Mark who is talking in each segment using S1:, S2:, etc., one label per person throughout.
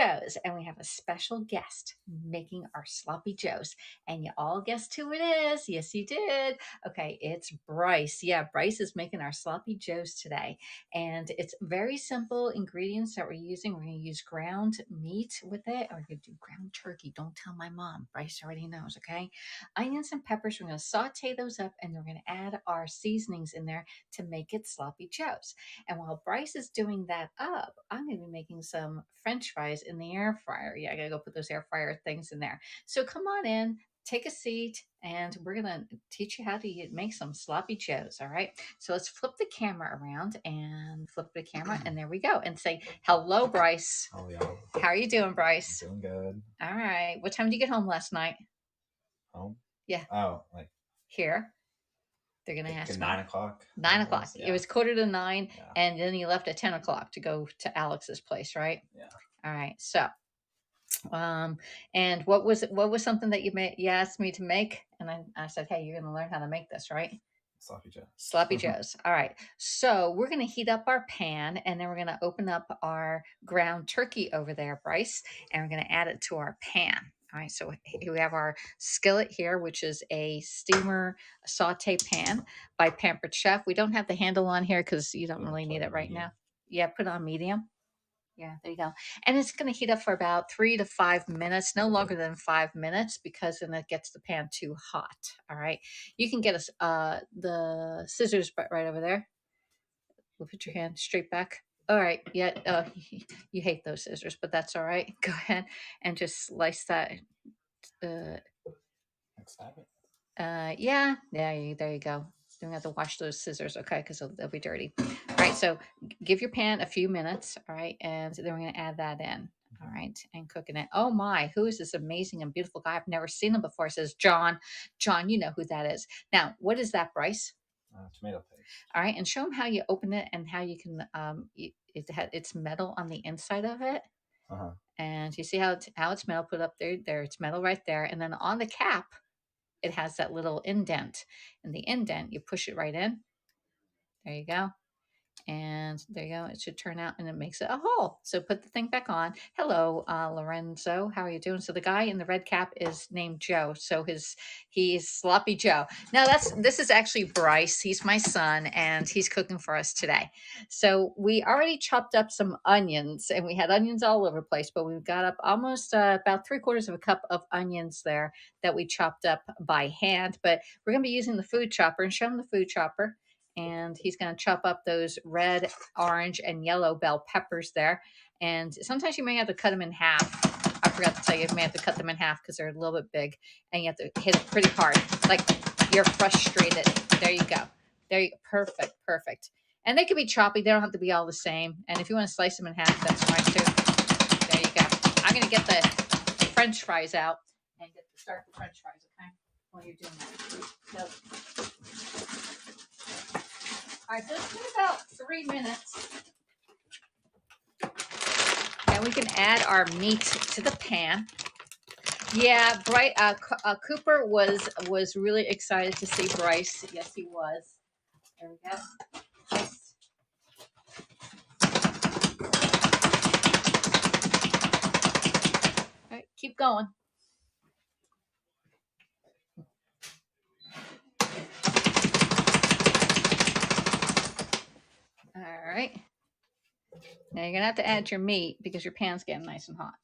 S1: Joes, and we have a special guest making our sloppy Joes. And you all guessed who it is. Yes, you did. Okay, it's Bryce. Yeah, Bryce is making our sloppy Joes today. And it's very simple ingredients that we're using. We're going to use ground meat with it, or we're going to do ground turkey. Don't tell my mom. Bryce already knows, okay? Onions and peppers, we're going to saute those up, and we're going to add our seasonings in there to make it sloppy Joes. And while Bryce is doing that up, I'm going to be making some French fries in the air fryer. Yeah, I got to go put those air fryer things in there. So come on in, take a seat, and we're going to teach you how to make some sloppy Joes. All right. So let's flip the camera around and flip the camera. And there we go. And say, hello, Bryce.
S2: Oh, yeah.
S1: How are you doing, Bryce?
S2: Doing good.
S1: All right. What time did you get home last night?
S2: Home?
S1: Yeah.
S2: Oh, like
S1: here. They're going to ask
S2: 9 o'clock.
S1: 9 o'clock.
S2: Yeah.
S1: It was 8:45,
S2: Yeah.
S1: and then you left at 10 o'clock to go to Alex's place, right?
S2: Yeah.
S1: All right. So, and what was something that you asked me to make? And I said, hey, you're going to learn how to make this, right?
S2: Sloppy Joe.
S1: Sloppy Joes. All right. So we're going to heat up our pan, and then we're going to open up our ground turkey over there, Bryce, and we're going to add it to our pan. All right, so here we have our skillet here, which is a steamer saute pan by Pampered Chef. We don't have the handle on here because you don't really need it right now. Yeah, put on medium. Yeah, there you go. And it's going to heat up for about 3 to 5 minutes, no longer than 5 minutes, because then it gets the pan too hot. All right. You can get the scissors right over there. We'll put your hand straight back. All right. Yeah. You hate those scissors, but that's all right. Go ahead and just slice that. Yeah. There you go. Don't have to wash those scissors, okay? Because they'll be dirty. All right. So give your pan a few minutes. All right. And then we're going to add that in. All right. And cooking it. Oh my, who is this amazing and beautiful guy? I've never seen him before. It says John. John, you know who that is. Now, what is that, Bryce?
S2: Tomato paste. All
S1: right. And show them how you open it and how you can, it's metal on the inside of it.
S2: Uh-huh.
S1: And you see how it's metal put up there. It's metal right there. And then on the cap, it has that little indent. And the indent, you push it right in. There you go. And there you go. It should turn out, and it makes it a hole. So put the thing back on. Hello, Lorenzo. How are you doing? So the guy in the red cap is named Joe. So he's Sloppy Joe. Now this is actually Bryce. He's my son, and he's cooking for us today. So we already chopped up some onions, and we had onions all over the place, but we've got up almost about 3/4 of a cup of onions there that we chopped up by hand. But we're going to be using the food chopper, and show him the food chopper. And he's going to chop up those red, orange, and yellow bell peppers there. And sometimes you may have to cut them in half. I forgot to tell you, you may have to cut them in half because they're a little bit big. And you have to hit it pretty hard, like you're frustrated. There you go. There you go. Perfect, perfect. And they can be choppy. They don't have to be all the same. And if you want to slice them in half, that's fine too. There you go. I'm going to get the French fries out and start the French fries, okay? While you're doing that. So, all right, so it's been about 3 minutes. And we can add our meat to the pan. Yeah, Cooper was really excited to see Bryce. Yes, he was. There we go. Nice. All right, keep going. All right. Now you're going to have to add your meat because your pan's getting nice and hot.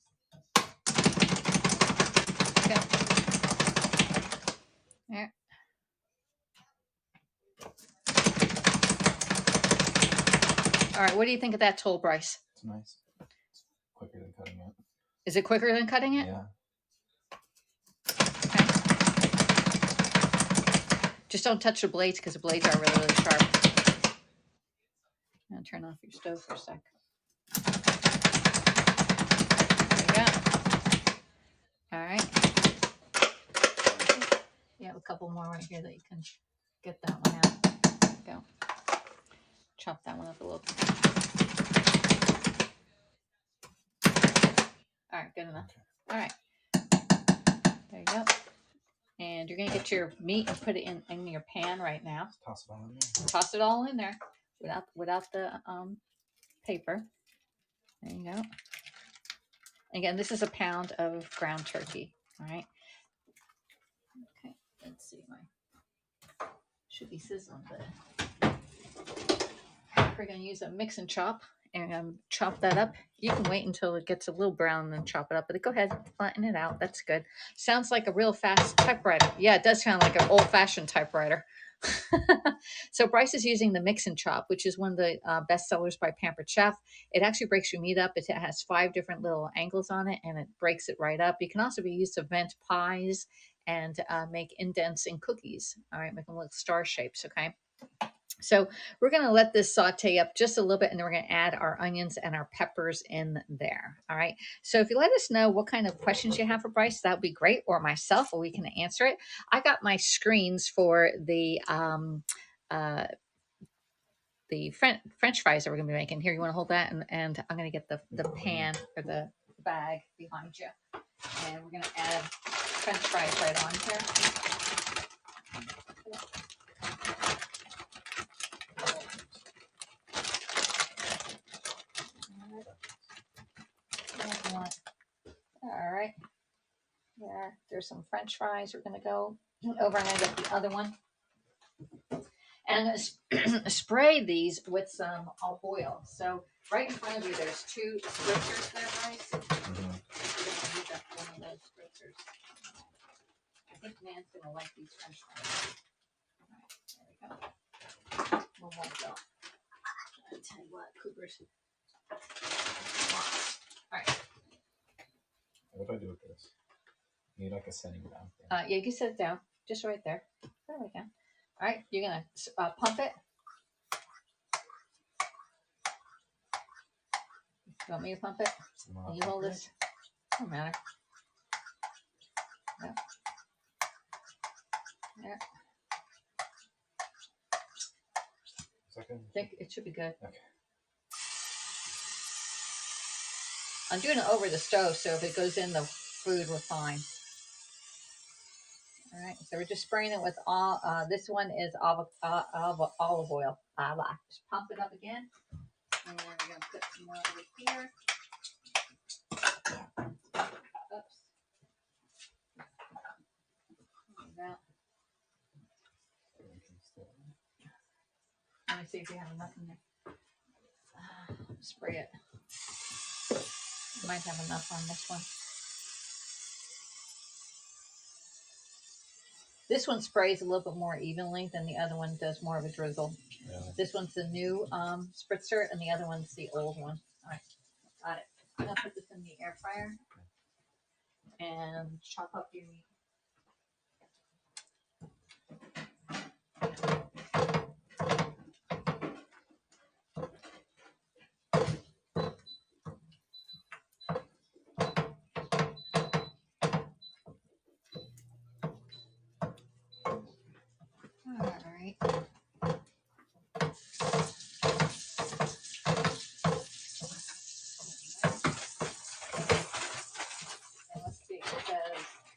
S1: Go. There. All right, what do you think of that tool, Bryce?
S2: It's nice. It's quicker than cutting it.
S1: Is it quicker than cutting it?
S2: Yeah.
S1: Okay. Just don't touch the blades because the blades are really, really sharp. Now turn off your stove for a sec. There you go. All right. You have a couple more right here that you can get that one out. There you go. Chop that one up a little bit. All right, good enough. Okay. All right. There you go. And you're going to get your meat and put it in your pan right now.
S2: Toss it all in there.
S1: Toss it all in there without the paper. There you go. Again, this is a pound of ground turkey. All right. Okay. Let's see. My should be sizzling, but we're going to use a mix and chop and chop that up. You can wait until it gets a little brown and then chop it up, but go ahead, flatten it out. That's good. Sounds like a real fast typewriter. Yeah, it does sound like an old fashioned typewriter. So Bryce is using the mix and chop, which is one of the best sellers by Pampered Chef. It actually breaks your meat up. It has 5 different little angles on it, and it breaks it right up. It can also be used to vent pies and make indents in cookies. All right, make them look star shapes. Okay. So we're going to let this saute up just a little bit, and then we're going to add our onions and our peppers in there. All right. So if you let us know what kind of questions you have for Bryce, that would be great, or myself, or we can answer it. I got my screens for the French fries that we're going to be making. Here, you want to hold that, and I'm going to get the pan or the bag behind you, and we're going to add French fries right on here. All right. Yeah, there's some French fries. We're going to go over and get the other one. And I'm going to spray these with some oil. So right in front of you, there's 2 spritzers there, Bryce. We're going to use up one of those spritzers. I think Nan's going to like these French fries. All right, there we go. We'll hold go. I'll tell you what, Cooper's. All right.
S2: What do I do with this? You need like a setting down thing.
S1: Yeah, you can set it down. Just right there. There we go. All right, you're going to pump it. You want me to pump it? Can you hold this? Doesn't matter. Yep. Yeah.
S2: Second.
S1: I think it should be good.
S2: Okay.
S1: I'm doing it over the stove, so if it goes in the food, we're fine. All right, so we're just spraying it with all. This one is olive oil. Just pump it up again, and then we're gonna put some more over here. Oops. Like let me see if you have enough in there. Spray it. You might have enough on this one. This one sprays a little bit more evenly than the other one does, more of a drizzle. Yeah. This one's the new spritzer, and the other one's the old one. All right, got it. I'm gonna put this in the air fryer and chop up your meat. All right.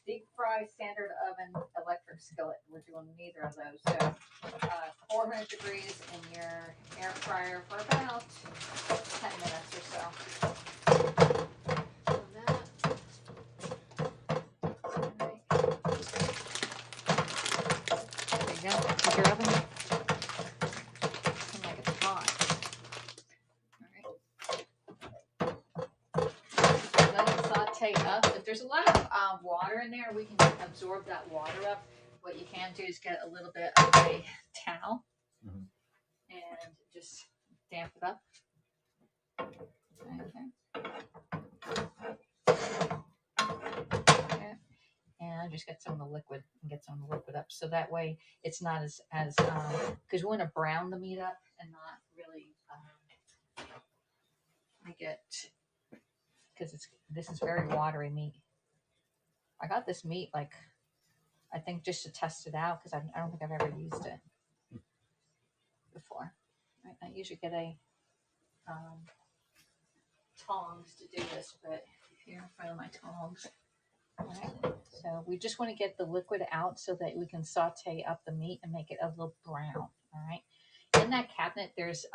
S1: Deep fry, standard oven, electric skillet. We're doing neither of those. So 400 degrees in your air fryer for about 10 minutes or so. There you go. Put your oven. Seems like it's hot. All right. Let it saute up. If there's a lot of water in there, we can absorb that water up. What you can do is get a little bit of a towel and just damp it up. Okay. And just get some of the liquid and get some of the liquid up, so that way it's not as because we want to brown the meat up and not really make it, because this is very watery meat. I got this meat like I think just to test it out, because I don't think I've ever used it before. I usually get a tongs to do this, but here in front of my tongs. All right. So we just want to get the liquid out so that we can saute up the meat and make it a little brown. All right. In that cabinet, there's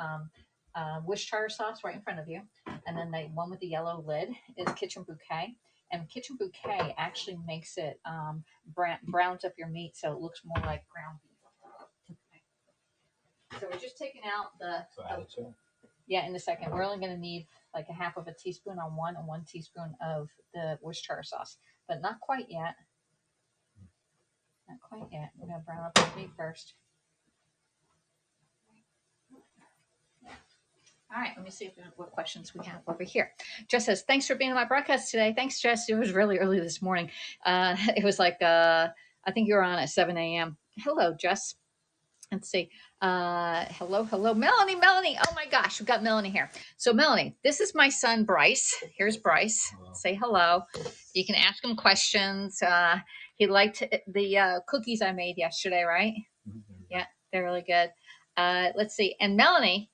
S1: Worcestershire sauce right in front of you, and then the one with the yellow lid is Kitchen Bouquet. And Kitchen Bouquet actually makes it browns up your meat so it looks more like ground beef. Okay. So we're just taking out yeah, in a second. We're only going to need like a half of a teaspoon on one and 1 teaspoon of the Worcestershire sauce, but not quite yet. Not quite yet. We're going to brown up the meat first. All right, let me see what questions we have over here. Jess says, thanks for being on my broadcast today. Thanks, Jess. It was really early this morning. It was like, I think you were on at 7 a.m. Hello, Jess. Let's see. Hello, Melanie. Oh my gosh, we've got Melanie here. So, Melanie, this is my son, Bryce. Here's Bryce. Hello. Say hello. You can ask him questions. He liked the cookies I made yesterday, right? Mm-hmm. Yeah, they're really good. Let's see. And Melanie,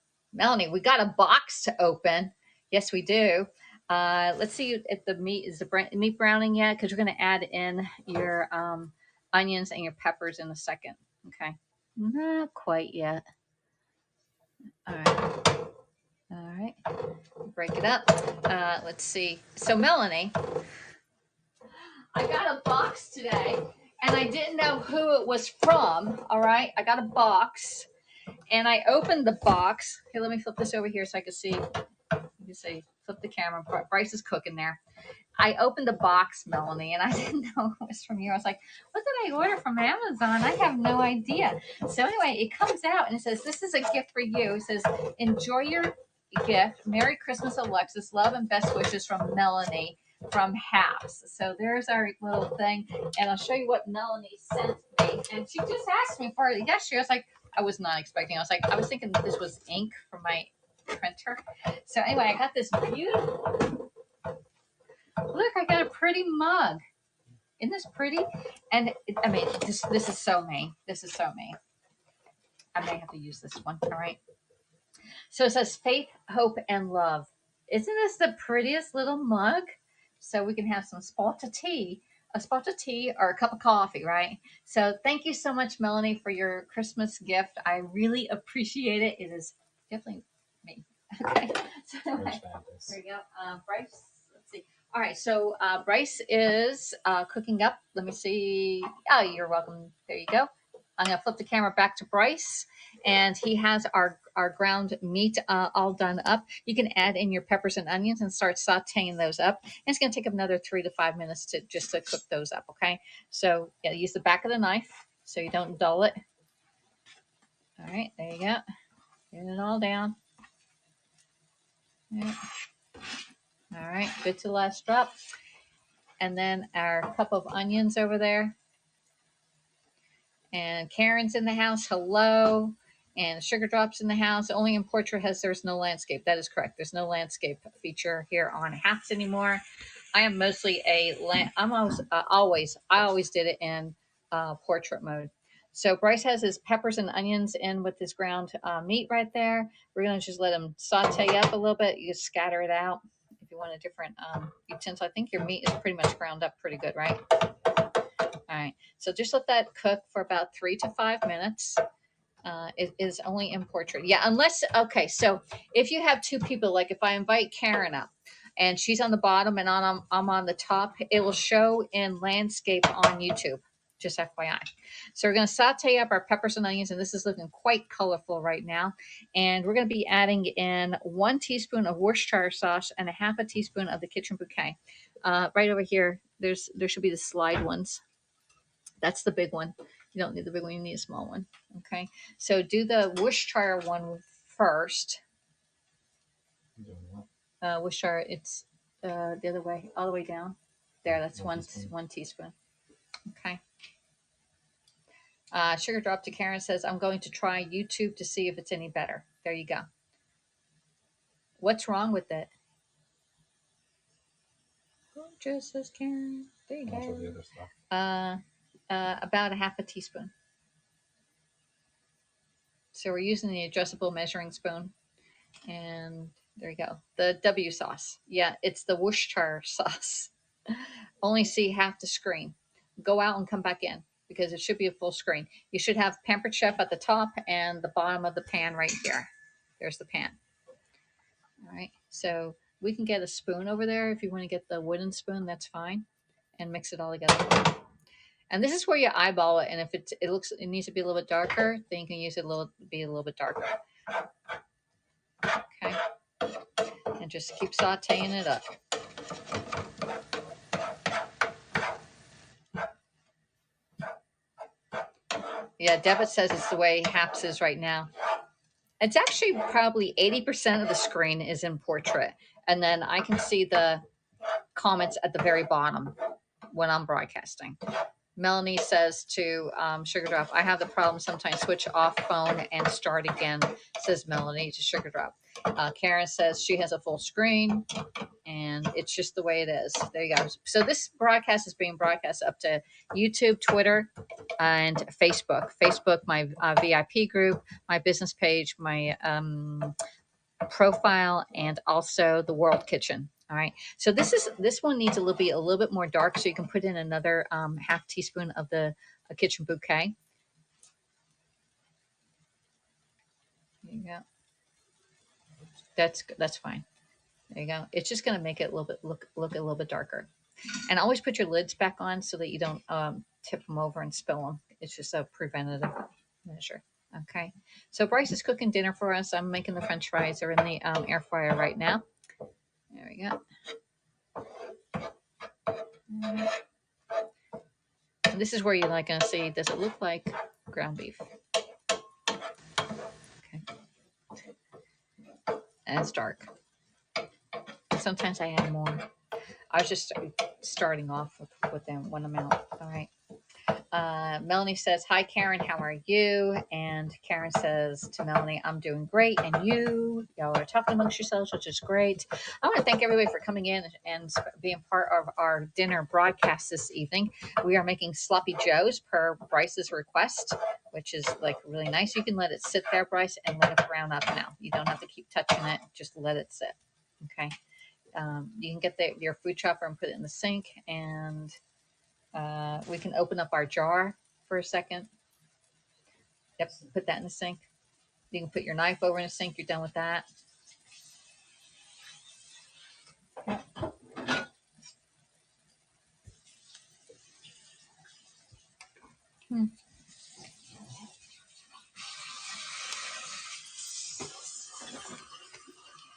S1: we got a box to open. Yes, we do. Let's see if the meat is the meat browning yet, because we're going to add in your onions and your peppers in a second. Okay. Not quite yet. All right. Break it up. Let's see. So, Melanie, I got a box today, and I didn't know who it was from. All right. I got a box, and I opened the box. Here, let me flip this over here so I can see. You can see, flip the camera. Bryce is cooking there. I opened the box, Melanie, and I didn't know it was from you. I was like, what did I order from Amazon? I have no idea. So anyway, it comes out and it says, this is a gift for you. It says, enjoy your gift. Merry Christmas, Alexis. Love and best wishes from Melanie from Haps. So there's our little thing. And I'll show you what Melanie sent me. And she just asked me for it yesterday. I was like, I was not expecting. I was thinking this was ink from my printer. So anyway, I got this beautiful... Look, I got a pretty mug. Isn't this pretty? And I mean, this is so me. This is so me. I may have to use this one. All right. So it says faith, hope, and love. Isn't this the prettiest little mug? So we can have some spot of tea, a spot of tea or a cup of coffee, right? So thank you so much, Melanie, for your Christmas gift. I really appreciate it. It is definitely me. Okay. So anyway, there you go. Bryce, let's see. All right, so Bryce is cooking up. Let me see. Oh, you're welcome. There you go. I'm going to flip the camera back to Bryce, and he has our ground meat all done up. You can add in your peppers and onions and start sauteing those up. And it's going to take another 3 to 5 minutes to cook those up, okay? So yeah, use the back of the knife so you don't dull it. All right, there you go. Get it all down. All right, good to the last drop. And then our cup of onions over there. And Karen's in the house. Hello. And Sugar Drops in the house. Only in Portrait has there's no landscape. That is correct. There's no landscape feature here on Hats anymore. I am mostly I always did it in portrait mode. So Bryce has his peppers and onions in with his ground meat right there. We're going to just let them saute up a little bit. You just scatter it out if you want a different utensil. I think your meat is pretty much ground up pretty good, right? All right. So just let that cook for about 3 to 5 minutes. It is only in portrait. Yeah, okay. So if you have two people, like if I invite Karen up and she's on the bottom and I'm on the top, it will show in landscape on YouTube. Just FYI. So we're going to saute up our peppers and onions, and this is looking quite colorful right now. And we're going to be adding in 1 teaspoon of Worcestershire sauce and a half a teaspoon of the Kitchen Bouquet. Right over here, there should be the slide ones. That's the big one. You don't need the big one, you need a small one. Okay. So do the Worcestershire one first. Worcestershire, it's the other way, all the way down. There, that's one teaspoon. Okay. Sugar Drop to Karen says, I'm going to try YouTube to see if it's any better. There you go. What's wrong with it? Just says Karen. There you go. About a half a teaspoon. So we're using the adjustable measuring spoon. And there you go. The W sauce. Yeah, it's the Worcestershire sauce. Only see half the screen. Go out and come back in because it should be a full screen. You should have Pampered Chef at the top and the bottom of the pan right here. There's the pan. All right, so we can get a spoon over there. If you want to get the wooden spoon, that's fine, and mix it all together. And this is where you eyeball it, and if it needs to be a little bit darker, then you can use it be a little bit darker. Okay, and just keep sautéing it up. Yeah, Devitt says it's the way Haps is right now. It's actually probably 80% of the screen is in portrait, and then I can see the comments at the very bottom when I'm broadcasting. Melanie says to Sugar Drop, I have the problem sometimes switch off phone and start again, says Melanie to Sugar Drop. Karen says she has a full screen and it's just the way it is. There you go. So this broadcast is being broadcast up to YouTube, Twitter, and Facebook. Facebook, my VIP group, my business page, my profile, and also the World Kitchen. All right. So this one needs a little bit more dark, so you can put in another half teaspoon of the kitchen bouquet. There you go. That's fine. There you go. It's just going to make it look a little bit darker. And always put your lids back on so that you don't tip them over and spill them. It's just a preventative measure. Okay. So Bryce is cooking dinner for us. I'm making the French fries. They're in the air fryer right now. There we go. And this is where you're like going to see, does it look like ground beef? Okay. And it's dark. Sometimes I add more. I was just starting off with them one amount. All right. Melanie says, hi, Karen, how are you? And Karen says to Melanie, I'm doing great. And you? Y'all are talking amongst yourselves, which is great. I want to thank everybody for coming in and being part of our dinner broadcast this evening. We are making sloppy joes per Bryce's request, which is like really nice. You can let it sit there, Bryce, and let it brown up now. You don't have to keep touching it. Just let it sit. Okay. You can get your food chopper and put it in the sink, and we can open up our jar for a second. Yep, put that in the sink. You can put your knife over in the sink. You're done with that.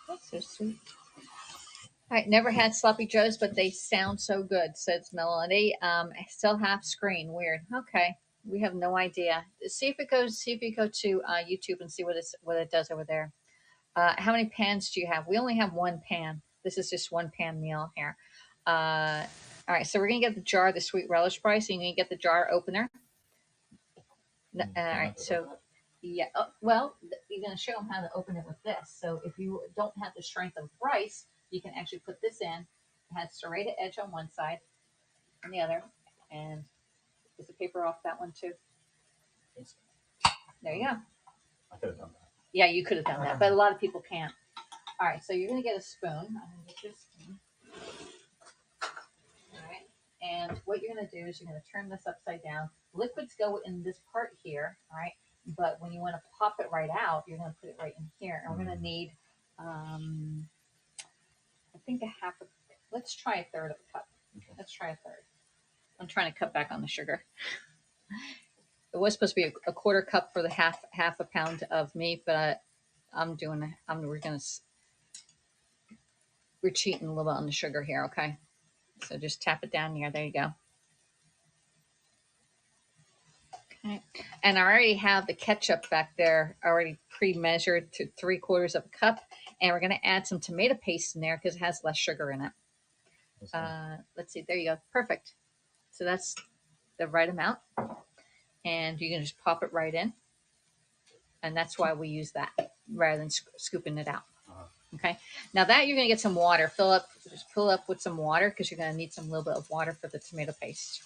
S1: That's so sweet. I never had sloppy joes, but they sound so good, says Melody. Still half screen. Weird. Okay. We have no idea. See if you go to YouTube and see what it does over there. How many pans do you have? We only have one pan. This is just one pan meal here. All right, so we're gonna get the jar, the sweet relish, Bryce. You're gonna get the jar opener. All right, so yeah. Well, you're gonna show them how to open it with this. So if you don't have the strength of Bryce, you can actually put this in. It has serrated edge on one side, and the other, and is the paper off that one too? There you go.
S2: I could have done that.
S1: Yeah, you could have done that, but a lot of people can't. All right, so you're gonna get a spoon. I'm gonna get this spoon. All right, and what you're gonna do is you're gonna turn this upside down. Liquids go in this part here, all right. But when you want to pop it right out, you're gonna put it right in here, and we're gonna need, I think let's try a third of a cup. Okay. Let's try a third. I'm trying to cut back on the sugar. It was supposed to be a quarter cup for the half a pound of meat, but we're cheating a little bit on the sugar here, okay? So just tap it down here. There you go. Okay. And I already have the ketchup back there already pre-measured to 3/4 of a cup. And we're going to add some tomato paste in there because it has less sugar in it. Let's see. There you go. Perfect. So that's the right amount. And you can just pop it right in. And that's why we use that rather than scooping it out. Okay. Now that you're going to get some water, just fill up with some water because you're going to need some little bit of water for the tomato paste.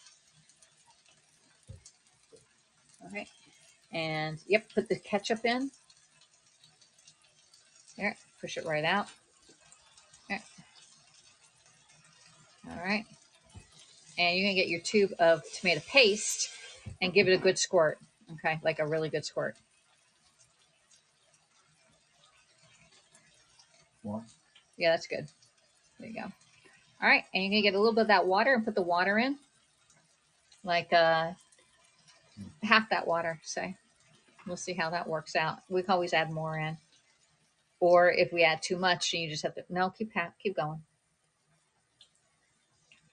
S1: All right. And yep, put the ketchup in. There, push it right out. There. All right. And you're going to get your tube of tomato paste and give it a good squirt. Okay. Like a really good squirt.
S2: More?
S1: Yeah, that's good. There you go. All right, and you're gonna get a little bit of that water and put the water in, like half that water, say. We'll see how that works out. We can always add more in, or if we add too much, you just have to no keep going.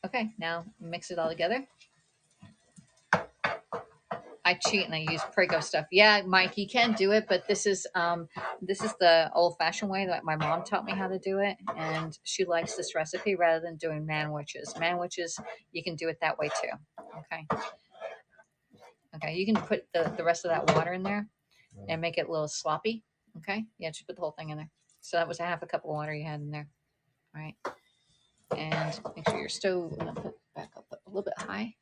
S1: Okay, now mix it all together. I cheat and I use Prego stuff. Yeah, Mike, you can do it, but this is the old fashioned way that my mom taught me how to do it, and she likes this recipe rather than doing manwiches. Manwiches, you can do it that way too. Okay. Okay, you can put the rest of that water in there and make it a little sloppy. Okay. Yeah, just put the whole thing in there. So that was a half a cup of water you had in there. All right. And make sure your stove, I'm gonna put back up a little bit high.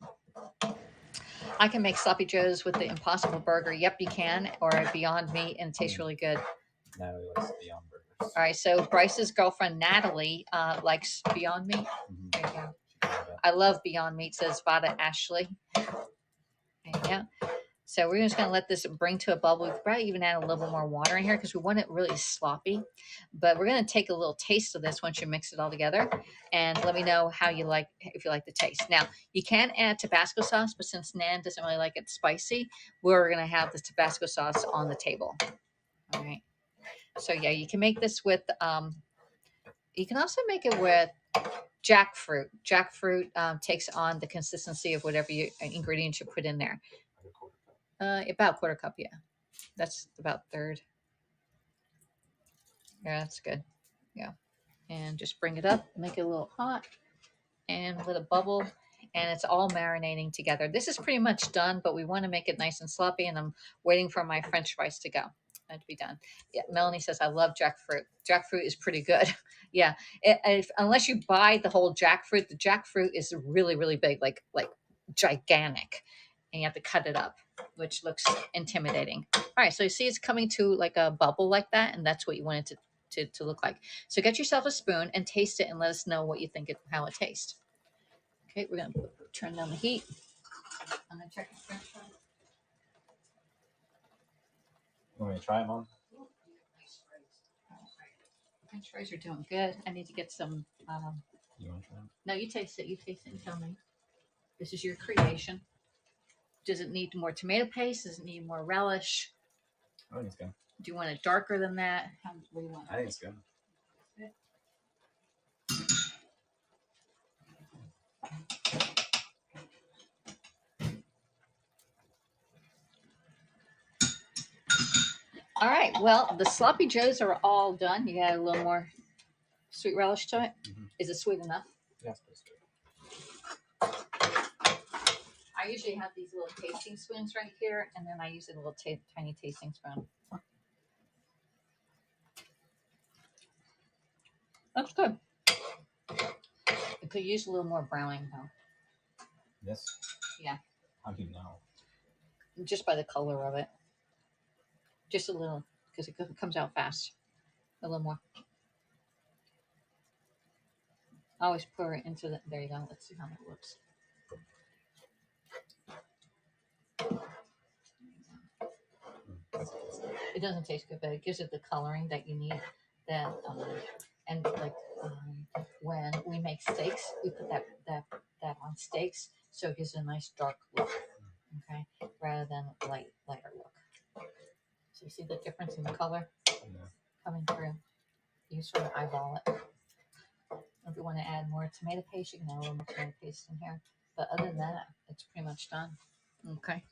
S1: I can make sloppy joes with the Impossible Burger. Yep, you can, or Beyond Meat, and it tastes really good.
S2: Natalie likes Beyond Burgers.
S1: All right, so Bryce's girlfriend Natalie likes Beyond Meat. There you go. I love Beyond Meat, says Vada Ashley. There you go. So we're just going to let this bring to a bubble. We could probably even add a little bit more water in here because we want it really sloppy. But we're going to take a little taste of this once you mix it all together. And let me know how you like, if you like the taste. Now, you can add Tabasco sauce, but since Nan doesn't really like it spicy, we're going to have the Tabasco sauce on the table. All right. So yeah, you can make this with, you can also make it with jackfruit. Jackfruit takes on the consistency of whatever ingredients you put in there. About a quarter cup, yeah. That's about third. Yeah, that's good. Yeah. And just bring it up, make it a little hot, and let it bubble. And it's all marinating together. This is pretty much done, but we want to make it nice and sloppy. And I'm waiting for my French fries to go. To be done. Yeah, Melanie says I love jackfruit. Jackfruit is pretty good. Yeah, unless you buy the whole jackfruit, the jackfruit is really really big, like gigantic, and you have to cut it up, which looks intimidating. All right, so you see it's coming to like a bubble like that, and that's what you want it to look like. So get yourself a spoon and taste it, and let us know what you think how it tastes. Okay, we're gonna turn down the heat. I'm gonna check the French fries.
S2: You want me to try it, Mom?
S1: French fries are doing good. I need to get some.
S2: You want to try it?
S1: No, you taste it. You taste it and tell me. This is your creation. Does it need more tomato paste? Does it need more relish?
S2: I think it's good.
S1: Do you want it darker than that? What do you want?
S2: I think it's good.
S1: All right. Well, the sloppy joes are all done. You got a little more sweet relish to it. Mm-hmm. Is it sweet enough?
S2: Yeah, it's pretty sweet.
S1: I usually have these little tasting spoons right here, and then I use a little tiny tasting spoon. That's good. It could use a little more browning though.
S2: This?
S1: Yeah.
S2: How do you know?
S1: Just by the color of it. Just a little, because it comes out fast. A little more. I always pour it into the. There you go. Let's see how it looks. It doesn't taste good, but it gives it the coloring that you need. That and like when we make steaks, we put that on steaks, so it gives it a nice dark look. Okay, rather than lighter look. So you see the difference in the color coming through. You sort of eyeball it. If you want to add more tomato paste, you can add a little more tomato paste in here. But other than that, it's pretty much done. Okay.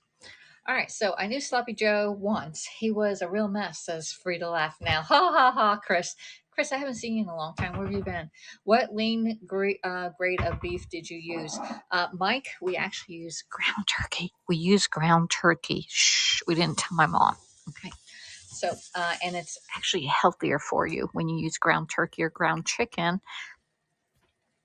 S1: All right. So I knew Sloppy Joe once. He was a real mess, says Free to Laugh Now. Ha ha ha, Chris. Chris, I haven't seen you in a long time. Where have you been? What lean grade of beef did you use? Mike, we actually use ground turkey. We use ground turkey. Shh, we didn't tell my mom. Okay. So, and it's actually healthier for you when you use ground turkey or ground chicken.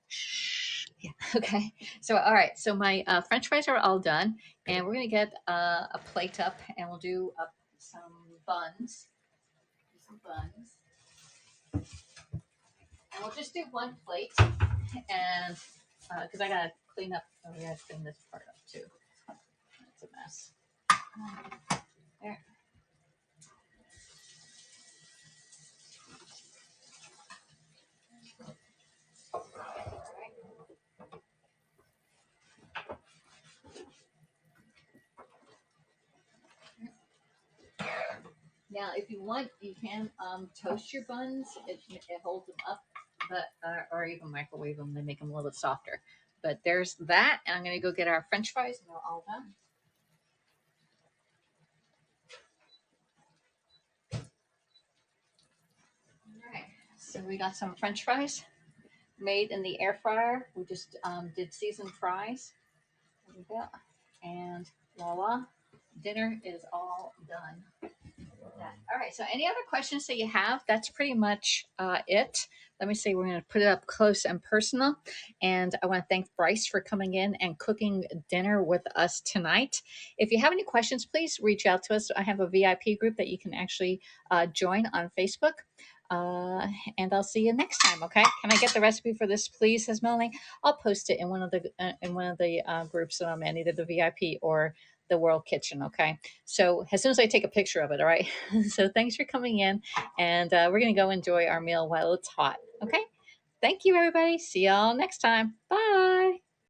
S1: Shh. Yeah. Okay. So, all right. So my French fries are all done, and we're gonna get a plate up, and we'll do up some buns. And we'll just do one plate, and because I gotta clean up, we gotta clean this part up too. It's a mess. There. Now, if you want, you can toast your buns. It holds them up, but or even microwave them. They make them a little bit softer. But there's that, and I'm gonna go get our French fries, and they're all done. All right. So we got some French fries made in the air fryer. We just did seasoned fries. There we go. And voila, dinner is all done. That. All right. So, any other questions that you have? That's pretty much it. Let me see. We're going to put it up close and personal. And I want to thank Bryce for coming in and cooking dinner with us tonight. If you have any questions, please reach out to us. I have a VIP group that you can actually join on Facebook. Uh, and I'll see you next time. Okay? Can I get the recipe for this, please? Says Melanie. I'll post it in one of the groups that I'm in, either the VIP or the World Kitchen. Okay. So as soon as I take a picture of it, all right. So thanks for coming in, and we're gonna go enjoy our meal while it's hot. Okay. Thank you, everybody. See y'all next time. Bye.